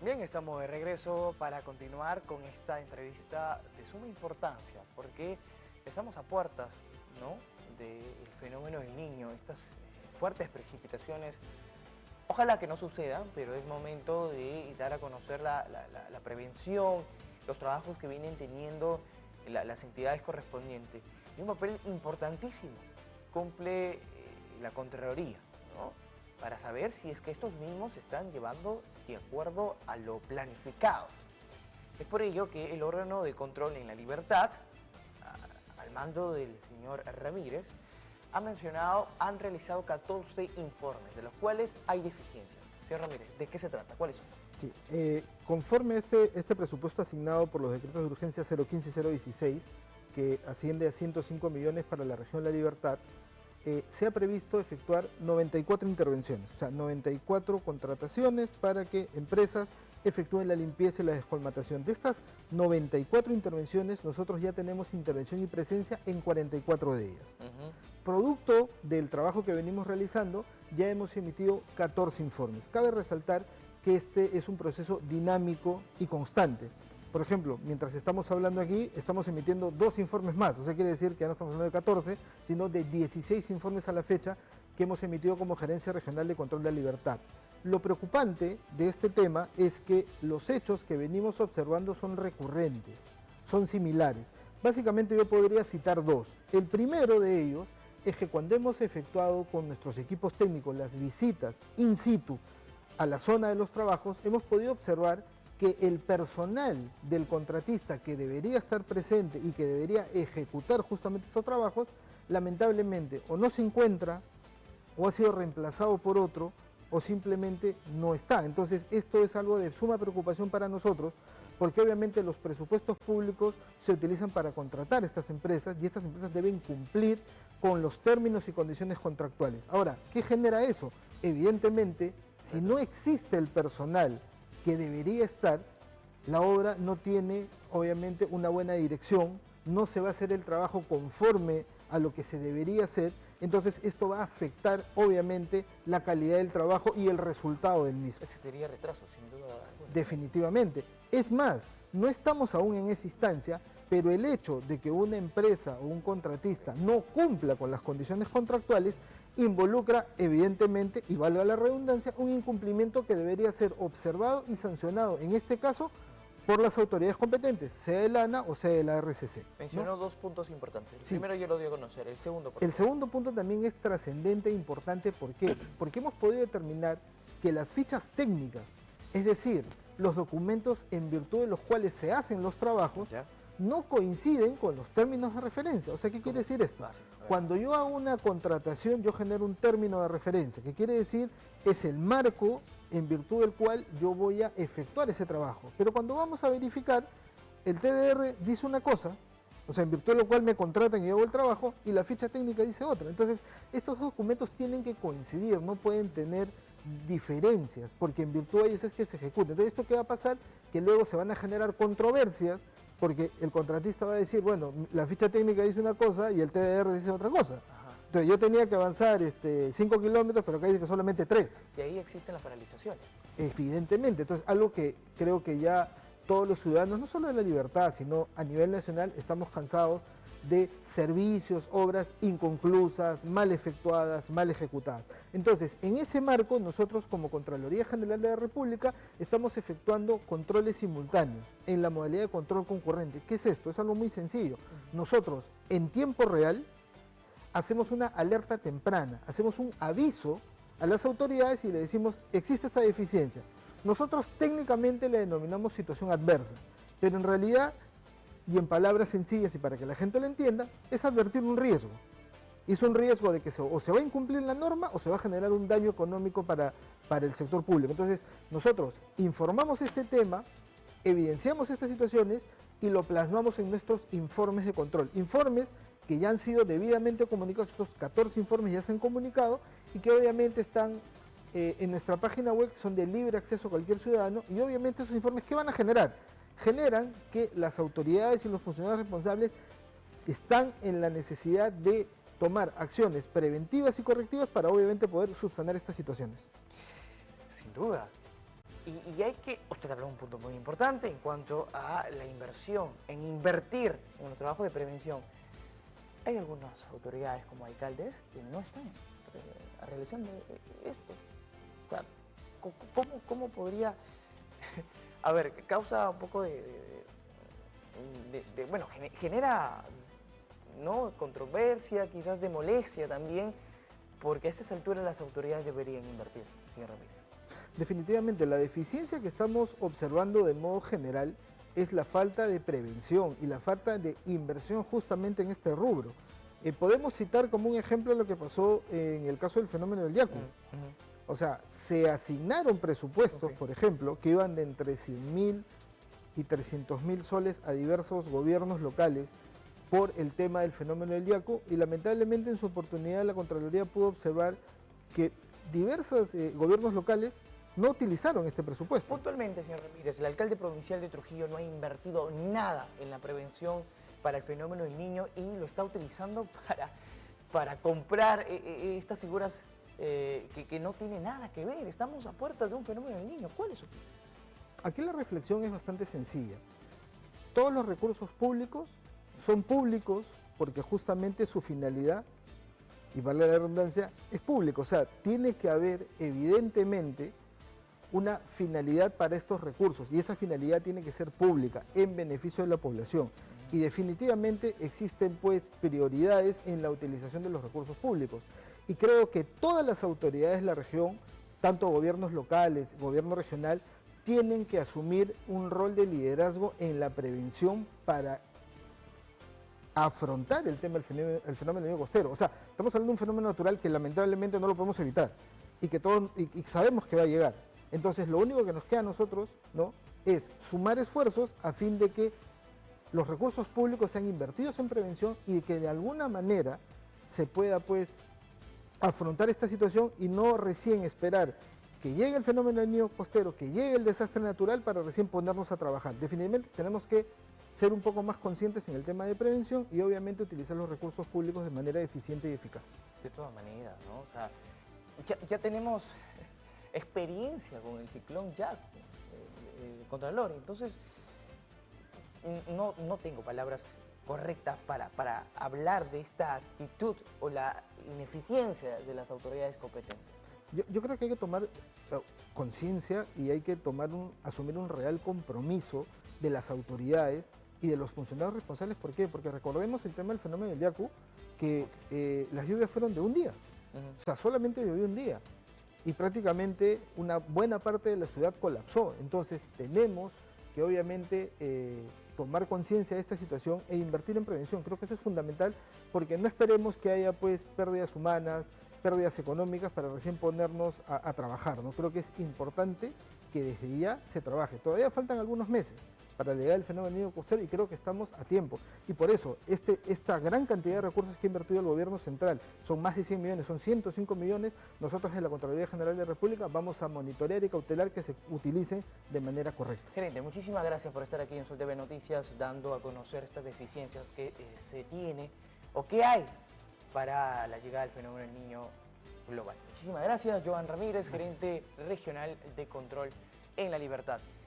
Bien, estamos de regreso para continuar con esta entrevista de suma importancia, porque estamos a puertas, ¿no?, del fenómeno del Niño, estas fuertes precipitaciones. Ojalá que no sucedan, pero es momento de dar a conocer la prevención, los trabajos que vienen teniendo las entidades correspondientes. Y un papel importantísimo cumple la Contraloría, ¿no?, para saber si es que estos mismos se están llevando de acuerdo a lo planificado. Es por ello que el órgano de control en la libertad, al mando del señor Ramírez, han realizado 14 informes, de los cuales hay deficiencias. Señor Ramírez, ¿de qué se trata? ¿Cuáles son? Sí, conforme este presupuesto asignado por los decretos de urgencia 015 y 016, que asciende a 105 millones para la región La Libertad, se ha previsto efectuar 94 intervenciones, o sea, 94 contrataciones para que empresas efectúen la limpieza y la descolmatación. De estas 94 intervenciones, nosotros ya tenemos intervención y presencia en 44 de ellas. Producto del trabajo que venimos realizando, ya hemos emitido 14 informes. Cabe resaltar que este es un proceso dinámico y constante. Por ejemplo, mientras estamos hablando aquí, estamos emitiendo 2 informes más. O sea, quiere decir que ya no estamos hablando de 14, sino de 16 informes a la fecha que hemos emitido como Gerencia Regional de Control de la Libertad. Lo preocupante de este tema es que los hechos que venimos observando son recurrentes, son similares. Básicamente yo podría citar 2. El primero de ellos es que cuando hemos efectuado con nuestros equipos técnicos las visitas in situ a la zona de los trabajos, hemos podido observar que el personal del contratista que debería estar presente y que debería ejecutar justamente estos trabajos, lamentablemente o no se encuentra, o ha sido reemplazado por otro, o simplemente no está. Entonces esto es algo de suma preocupación para nosotros, porque obviamente los presupuestos públicos se utilizan para contratar estas empresas y estas empresas deben cumplir con los términos y condiciones contractuales. Ahora, ¿qué genera eso? Evidentemente, si no existe el personal que debería estar, la obra no tiene obviamente una buena dirección, no se va a hacer el trabajo conforme a lo que se debería hacer, entonces esto va a afectar obviamente la calidad del trabajo y el resultado del mismo. Existiría retraso, sin duda alguna. Definitivamente. Es más, no estamos aún en esa instancia, pero el hecho de que una empresa o un contratista no cumpla con las condiciones contractuales involucra evidentemente, y valga la redundancia, un incumplimiento que debería ser observado y sancionado, en este caso, por las autoridades competentes, sea el ANA o sea el ARCC. Mencionó 2 puntos importantes. El primero yo lo dio a conocer, el segundo, por favor. El segundo punto también es trascendente e importante. ¿Por qué? Porque hemos podido determinar que las fichas técnicas, es decir, los documentos en virtud de los cuales se hacen los trabajos, ¿Ya? no coinciden con los términos de referencia. O sea, ¿qué quiere decir esto? Cuando yo hago una contratación, yo genero un término de referencia, que quiere decir es el marco en virtud del cual yo voy a efectuar ese trabajo. Pero cuando vamos a verificar, el TDR dice una cosa, o sea, en virtud de lo cual me contratan y yo hago el trabajo, y la ficha técnica dice otra. Entonces, estos documentos tienen que coincidir, no pueden tener diferencias, porque en virtud de ellos es que se ejecuta. Entonces, ¿esto qué va a pasar? Que luego se van a generar controversias, porque el contratista va a decir, bueno, la ficha técnica dice una cosa y el TDR dice otra cosa. Ajá. Entonces yo tenía que avanzar 5 kilómetros, pero acá dice que solamente 3. Y ahí existen las paralizaciones. Evidentemente, entonces algo que creo que ya todos los ciudadanos, no solo de La Libertad, sino a nivel nacional, estamos cansados de servicios, obras inconclusas, mal efectuadas, mal ejecutadas. Entonces, en ese marco, nosotros como Contraloría General de la República estamos efectuando controles simultáneos en la modalidad de control concurrente. ¿Qué es esto? Es algo muy sencillo. Nosotros, en tiempo real, hacemos una alerta temprana, hacemos un aviso a las autoridades y le decimos, existe esta deficiencia. Nosotros técnicamente le denominamos situación adversa, pero en realidad, y en palabras sencillas y para que la gente lo entienda, es advertir un riesgo. Es un riesgo de que o se va a incumplir la norma o se va a generar un daño económico para el sector público. Entonces, nosotros informamos este tema, evidenciamos estas situaciones y lo plasmamos en nuestros informes de control. Informes que ya han sido debidamente comunicados, estos 14 informes ya se han comunicado y que obviamente están en nuestra página web, son de libre acceso a cualquier ciudadano, y obviamente esos informes, ¿qué van a generar? Generan que las autoridades y los funcionarios responsables están en la necesidad de tomar acciones preventivas y correctivas para obviamente poder subsanar estas situaciones. Sin duda. Y Y hay que, usted habló de un punto muy importante en cuanto a la inversión, en invertir en los trabajos de prevención. Hay algunas autoridades como alcaldes que no están realizando esto. O sea, ¿cómo podría...? A ver, causa un poco bueno, genera, ¿no?, controversia, quizás de molestia también, porque a estas alturas las autoridades deberían invertir, señor Ramírez. Definitivamente, la deficiencia que estamos observando de modo general es la falta de prevención y la falta de inversión justamente en este rubro. Podemos citar como un ejemplo lo que pasó en el caso del fenómeno del Yaku. O sea, se asignaron presupuestos, por ejemplo, que iban de entre 100.000 y 300.000 soles a diversos gobiernos locales por el tema del fenómeno del Yaku, y lamentablemente en su oportunidad la Contraloría pudo observar que diversos gobiernos locales no utilizaron este presupuesto. Puntualmente, señor Ramírez, el alcalde provincial de Trujillo no ha invertido nada en la prevención para el fenómeno del niño y lo está utilizando para comprar estas figuras que no tienen nada que ver. Estamos a puertas de un fenómeno del niño. ¿Cuál es su opinión? Aquí la reflexión es bastante sencilla. Todos los recursos públicos son públicos porque justamente su finalidad, y vale la redundancia, es público. O sea, tiene que haber evidentemente una finalidad para estos recursos y esa finalidad tiene que ser pública en beneficio de la población. Y definitivamente existen pues prioridades en la utilización de los recursos públicos. Y creo que todas las autoridades de la región, tanto gobiernos locales, gobierno regional, tienen que asumir un rol de liderazgo en la prevención para afrontar el tema del fenómeno del niño costero. O sea, estamos hablando de un fenómeno natural que lamentablemente no lo podemos evitar y que y sabemos que va a llegar. Entonces, lo único que nos queda a nosotros, ¿no?, es sumar esfuerzos a fin de que los recursos públicos sean invertidos en prevención y que de alguna manera se pueda pues afrontar esta situación y no recién esperar que llegue el fenómeno del niño costero, que llegue el desastre natural para recién ponernos a trabajar. Definitivamente tenemos que ser un poco más conscientes en el tema de prevención y obviamente utilizar los recursos públicos de manera eficiente y eficaz. De todas maneras, ¿no? O sea, ya tenemos experiencia con el ciclón Yaku, Contralor. Entonces, no tengo palabras correctas para hablar de esta actitud o la ineficiencia de las autoridades competentes. Yo creo que hay que tomar conciencia y hay que asumir un real compromiso de las autoridades y de los funcionarios responsables. ¿Por qué? Porque recordemos el tema del fenómeno del Yaku, que las lluvias fueron de un día. O sea, solamente llovió un día y prácticamente una buena parte de la ciudad colapsó. Entonces tenemos que obviamente tomar conciencia de esta situación e invertir en prevención. Creo que eso es fundamental porque no esperemos que haya pues pérdidas humanas, pérdidas económicas para recién ponernos a trabajar, ¿no? Creo que es importante que desde ya se trabaje. Todavía faltan algunos meses para llegar el fenómeno del niño costero y creo que estamos a tiempo. Y por eso, esta gran cantidad de recursos que ha invertido el gobierno central, son más de 100 millones, son 105 millones, nosotros en la Contraloría General de la República vamos a monitorear y cautelar que se utilicen de manera correcta. Gerente, muchísimas gracias por estar aquí en Sol TV Noticias, dando a conocer estas deficiencias que se tiene o que hay para la llegada del fenómeno del niño global. Muchísimas gracias, Joan Ramírez, gerente regional de control en La Libertad.